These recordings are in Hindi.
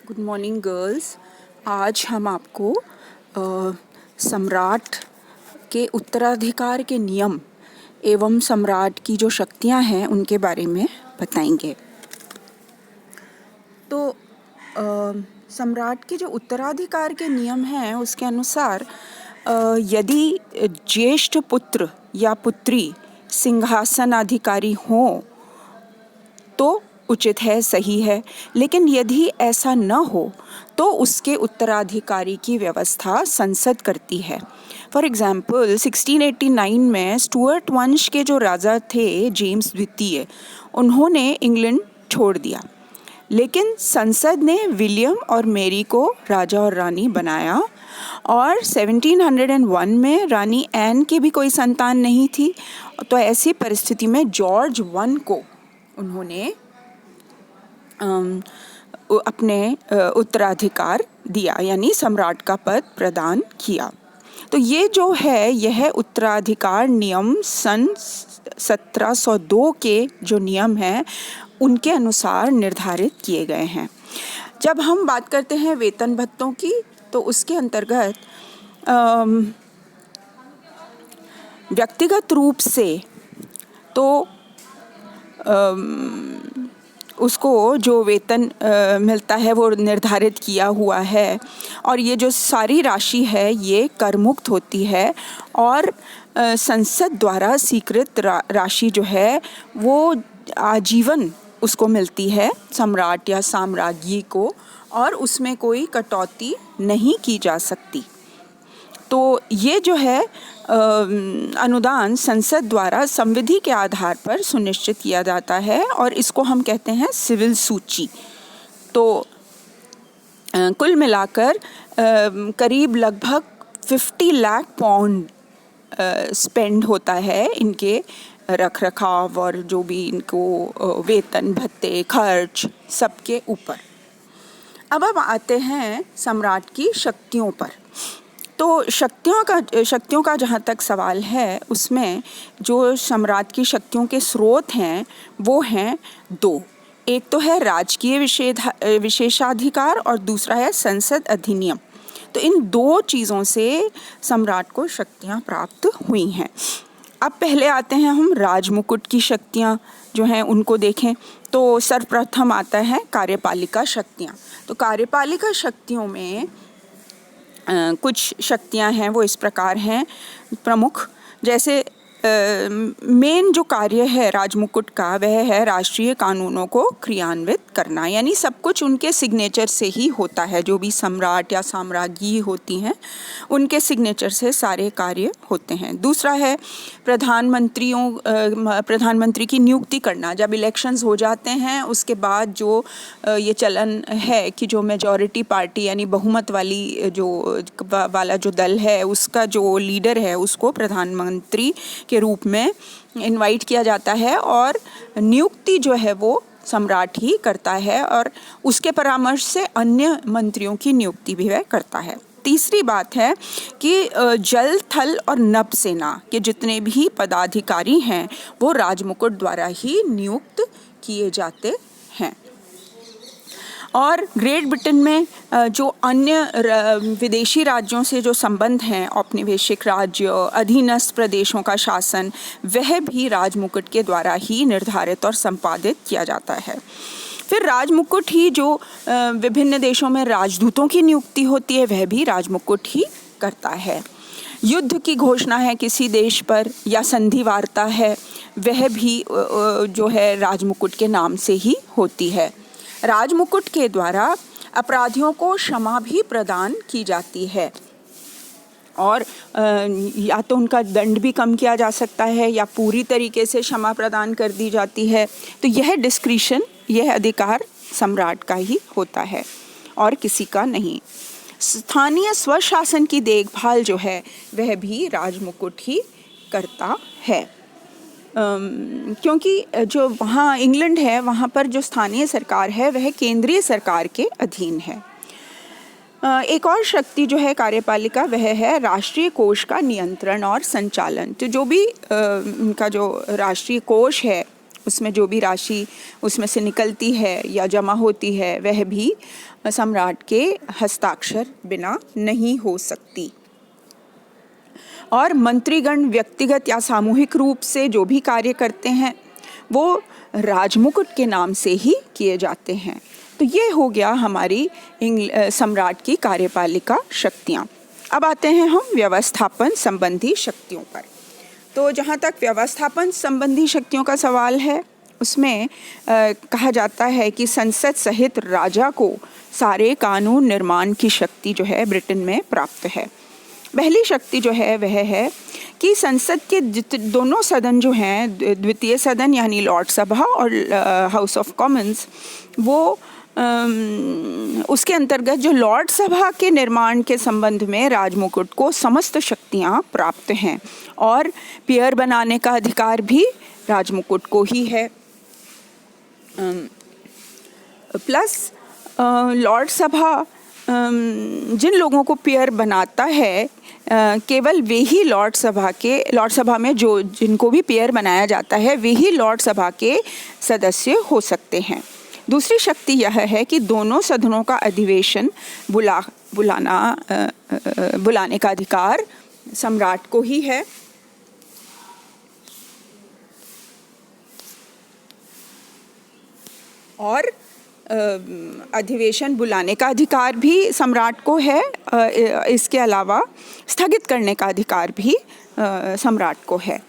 Good morning girls. आज हम आपको सम्राट के उत्तराधिकार के नियम एवं सम्राट की जो शक्तियां हैं उनके बारे में बताएंगे। तो सम्राट के जो उत्तराधिकार के नियम हैं उसके अनुसार यदि ज्येष्ठ पुत्र या पुत्री सिंहासनाधिकारी हों तो उचित है, सही है। लेकिन यदि ऐसा न हो तो उसके उत्तराधिकारी की व्यवस्था संसद करती है। फॉर एग्जाम्पल 1689 में स्टुअर्ट वंश के जो राजा थे जेम्स द्वितीय, उन्होंने इंग्लैंड छोड़ दिया, लेकिन संसद ने विलियम और मेरी को राजा और रानी बनाया। और 1701 में रानी एन की भी कोई संतान नहीं थी, तो ऐसी परिस्थिति में जॉर्ज वन को उन्होंने अपने उत्तराधिकार दिया, यानी सम्राट का पद प्रदान किया। तो ये जो है यह उत्तराधिकार नियम सन 1702 के जो नियम हैं उनके अनुसार निर्धारित किए गए हैं। जब हम बात करते हैं वेतन भत्तों की तो उसके अंतर्गत व्यक्तिगत रूप से तो उसको जो वेतन मिलता है वो निर्धारित किया हुआ है, और ये जो सारी राशि है ये कर मुक्त होती है, और संसद द्वारा स्वीकृत राशि जो है वो आजीवन उसको मिलती है सम्राट या साम्राज्ञी को, और उसमें कोई कटौती नहीं की जा सकती। तो ये जो है अनुदान संसद द्वारा संविधि के आधार पर सुनिश्चित किया जाता है, और इसको हम कहते हैं सिविल सूची। तो कुल मिलाकर करीब लगभग 50 लाख पाउंड स्पेंड होता है इनके रख रखाव और जो भी इनको वेतन भत्ते खर्च सबके ऊपर। अब आते हैं सम्राट की शक्तियों पर। तो शक्तियों का जहाँ तक सवाल है उसमें जो सम्राट की शक्तियों के स्रोत हैं वो हैं दो। एक तो है राजकीय विशेषाधिकार और दूसरा है संसद अधिनियम। तो इन दो चीज़ों से सम्राट को शक्तियाँ प्राप्त हुई हैं। अब पहले आते हैं हम राजमुकुट की शक्तियाँ जो हैं उनको देखें। तो सर्वप्रथम आता है कार्यपालिका शक्तियाँ। तो कार्यपालिका शक्तियों में कुछ शक्तियां हैं वो इस प्रकार हैं प्रमुख। जैसे मेन जो कार्य है राजमुकुट का वह है राष्ट्रीय कानूनों को क्रियान्वित करना, यानी सब कुछ उनके सिग्नेचर से ही होता है। जो भी सम्राट या साम्राज्ञी होती हैं उनके सिग्नेचर से सारे कार्य होते हैं। दूसरा है प्रधानमंत्री की नियुक्ति करना। जब इलेक्शंस हो जाते हैं उसके बाद जो ये चलन है कि जो मेजॉरिटी पार्टी यानी बहुमत वाली वाला जो दल है उसका जो लीडर है उसको प्रधानमंत्री के रूप में इनवाइट किया जाता है, और नियुक्ति जो है वो सम्राट ही करता है, और उसके परामर्श से अन्य मंत्रियों की नियुक्ति भी वह करता है। तीसरी बात है कि जल थल और नभ सेना के जितने भी पदाधिकारी हैं वो राजमुकुट द्वारा ही नियुक्त किए जाते हैं। और ग्रेट ब्रिटेन में जो अन्य विदेशी राज्यों से जो संबंध हैं, औपनिवेशिक राज्य, अधीनस्थ प्रदेशों का शासन, वह भी राजमुकुट के द्वारा ही निर्धारित और संपादित किया जाता है। फिर राजमुकुट ही जो विभिन्न देशों में राजदूतों की नियुक्ति होती है वह भी राजमुकुट ही करता है। युद्ध की घोषणा है किसी देश पर या संधि वार्ता है वह भी जो है राजमुकुट के नाम से ही होती है। राजमुकुट के द्वारा अपराधियों को क्षमा भी प्रदान की जाती है, और या तो उनका दंड भी कम किया जा सकता है या पूरी तरीके से क्षमा प्रदान कर दी जाती है। तो यह डिस्क्रिशन, यह अधिकार सम्राट का ही होता है और किसी का नहीं। स्थानीय स्वशासन की देखभाल जो है वह भी राजमुकुट ही करता है, क्योंकि जो वहाँ इंग्लैंड है वहाँ पर जो स्थानीय सरकार है वह केंद्रीय सरकार के अधीन है। एक और शक्ति जो है कार्यपालिका वह है राष्ट्रीय कोष का नियंत्रण और संचालन। तो जो भी उनका जो राष्ट्रीय कोष है उसमें जो भी राशि उसमें से निकलती है या जमा होती है वह भी सम्राट के हस्ताक्षर बिना नहीं हो सकती। और मंत्रीगण व्यक्तिगत या सामूहिक रूप से जो भी कार्य करते हैं वो राजमुकुट के नाम से ही किए जाते हैं। तो ये हो गया हमारी सम्राट की कार्यपालिका शक्तियाँ। अब आते हैं हम व्यवस्थापन संबंधी शक्तियों पर। तो जहाँ तक व्यवस्थापन संबंधी शक्तियों का सवाल है उसमें कहा जाता है कि संसद सहित राजा को सारे कानून निर्माण की शक्ति जो है ब्रिटेन में प्राप्त है। पहली शक्ति जो है वह है कि संसद के दोनों सदन जो हैं, द्वितीय सदन यानी लॉर्ड सभा और हाउस ऑफ कॉमन्स, वो उसके अंतर्गत जो लॉर्ड सभा के निर्माण के संबंध में राजमुकुट को समस्त शक्तियां प्राप्त हैं और पेयर बनाने का अधिकार भी राजमुकुट को ही है। प्लस लॉर्ड सभा जिन लोगों को पेयर बनाता है केवल वे ही लॉर्ड सभा में जो जिनको भी पेयर बनाया जाता है वे ही लॉर्ड सभा के सदस्य हो सकते हैं। दूसरी शक्ति यह है कि दोनों सदनों का अधिवेशन बुलाने का अधिकार सम्राट को ही है। और अधिवेशन बुलाने का अधिकार भी सम्राट को है। इसके अलावा स्थगित करने का अधिकार भी सम्राट को है।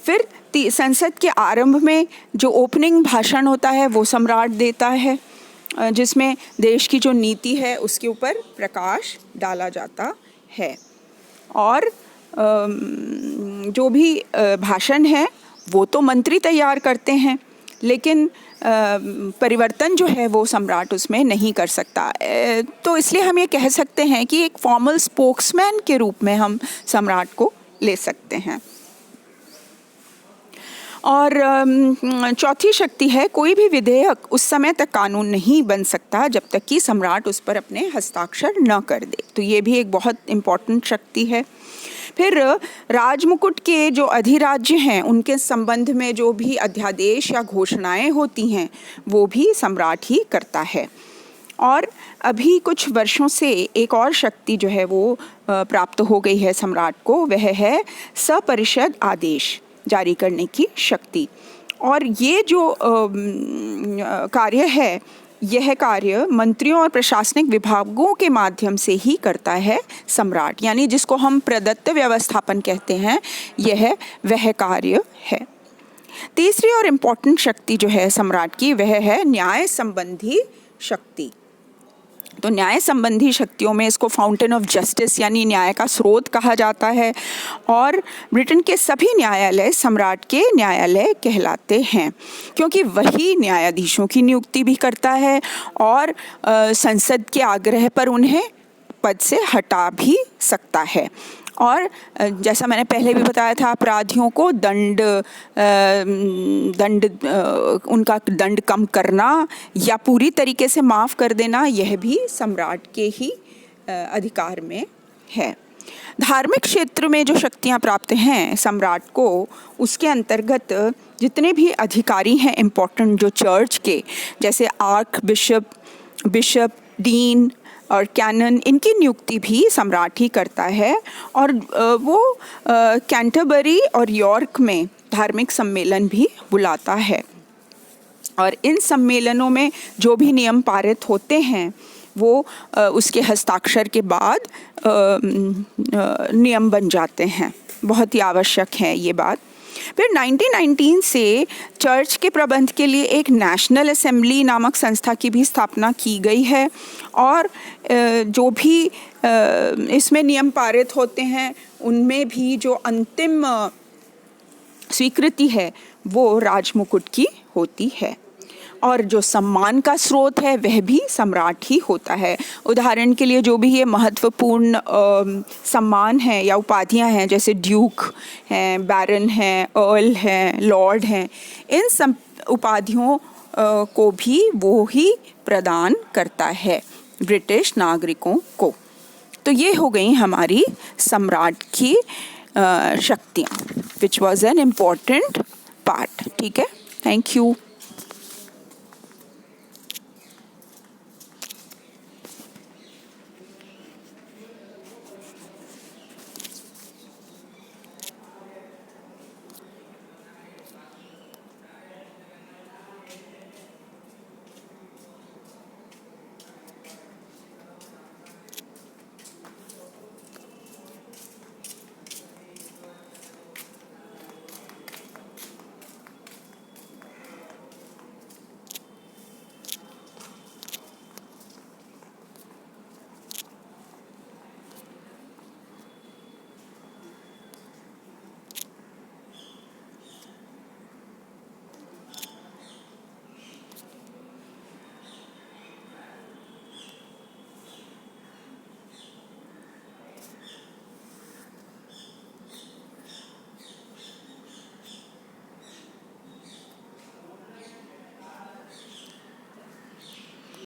फिर संसद के आरंभ में जो ओपनिंग भाषण होता है वो सम्राट देता है, जिसमें देश की जो नीति है उसके ऊपर प्रकाश डाला जाता है। और जो भी भाषण है वो तो मंत्री तैयार करते हैं, लेकिन परिवर्तन जो है वो सम्राट उसमें नहीं कर सकता। तो इसलिए हम ये कह सकते हैं कि एक फॉर्मल स्पोक्समैन के रूप में हम सम्राट को ले सकते हैं। और चौथी शक्ति है कोई भी विधेयक उस समय तक कानून नहीं बन सकता जब तक कि सम्राट उस पर अपने हस्ताक्षर न कर दे। तो ये भी एक बहुत इम्पॉर्टेंट शक्ति है। फिर राजमुकुट के जो अधिराज्य हैं उनके संबंध में जो भी अध्यादेश या घोषणाएं होती हैं वो भी सम्राट ही करता है। और अभी कुछ वर्षों से एक और शक्ति जो है वो प्राप्त हो गई है सम्राट को, वह है सपरिषद आदेश जारी करने की शक्ति। और ये जो कार्य है यह कार्य मंत्रियों और प्रशासनिक विभागों के माध्यम से ही करता है सम्राट, यानी जिसको हम प्रदत्त व्यवस्थापन कहते हैं, यह वह कार्य है। तीसरी और इम्पॉर्टेंट शक्ति जो है सम्राट की वह है न्याय संबंधी शक्ति। तो न्याय संबंधी शक्तियों में इसको फाउंटेन ऑफ जस्टिस यानी न्याय का स्रोत कहा जाता है। और ब्रिटेन के सभी न्यायालय सम्राट के न्यायालय कहलाते हैं, क्योंकि वही न्यायाधीशों की नियुक्ति भी करता है और संसद के आग्रह पर उन्हें पद से हटा भी सकता है। और जैसा मैंने पहले भी बताया था, अपराधियों को उनका दंड कम करना या पूरी तरीके से माफ़ कर देना, यह भी सम्राट के ही अधिकार में है। धार्मिक क्षेत्र में जो शक्तियां प्राप्त हैं सम्राट को, उसके अंतर्गत जितने भी अधिकारी हैं इम्पोर्टेंट जो चर्च के, जैसे आर्क बिशप, डीन और कैनन, इनकी नियुक्ति भी सम्राट ही करता है। और वो कैंटरबरी और यॉर्क में धार्मिक सम्मेलन भी बुलाता है। और इन सम्मेलनों में जो भी नियम पारित होते हैं वो उसके हस्ताक्षर के बाद नियम बन जाते हैं। बहुत ही आवश्यक है ये बात। फिर 1919 से चर्च के प्रबंध के लिए एक नेशनल असेंबली नामक संस्था की भी स्थापना की गई है। और जो भी इसमें नियम पारित होते हैं उनमें भी जो अंतिम स्वीकृति है वो राजमुकुट की होती है। और जो सम्मान का स्रोत है वह भी सम्राट ही होता है। उदाहरण के लिए जो भी ये महत्वपूर्ण सम्मान हैं या उपाधियां हैं, जैसे ड्यूक हैं, बैरन हैं, अर्ल हैं, लॉर्ड हैं, इन सब उपाधियों को भी वो ही प्रदान करता है ब्रिटिश नागरिकों को। तो ये हो गई हमारी सम्राट की शक्तियाँ, which was an important part. ठीक है, थैंक यू।